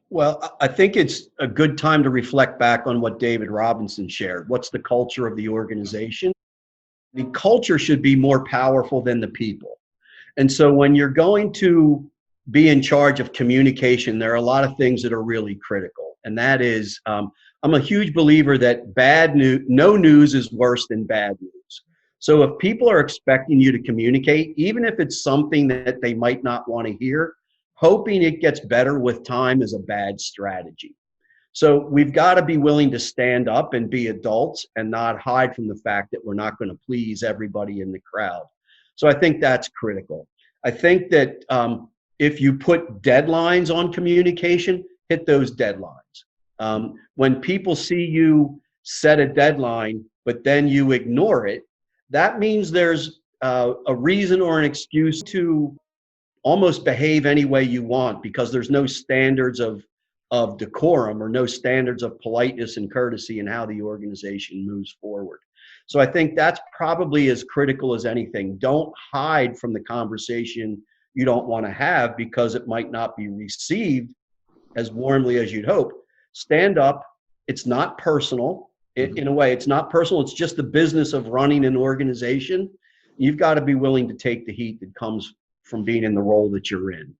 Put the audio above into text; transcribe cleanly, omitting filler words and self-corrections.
Well, I think it's a good time to reflect back on what David Robinson shared. What's the culture of the organization? The culture should be more powerful than the people. And so when you're going to be in charge of communication, there are a lot of things that are really critical. And that is, I'm a huge believer that bad news, no news is worse than bad news. So if people are expecting you to communicate, even if it's something that they might not want to hear, hoping it gets better with time is a bad strategy. So we've got to be willing to stand up and be adults and not hide from the fact that we're not going to please everybody in the crowd. So I think that's critical. I think that if you put deadlines on communication, hit those deadlines. When people see you set a deadline, but then you ignore it, that means there's a reason or an excuse to almost behave any way you want because there's no standards of decorum or no standards of politeness and courtesy in how the organization moves forward. So I think that's probably as critical as anything. Don't hide from the conversation you don't want to have because it might not be received as warmly as you'd hope. Stand up. It's not personal. In a way, it's not personal. It's just the business of running an organization. You've got to be willing to take the heat that comes from being in the role that you're in.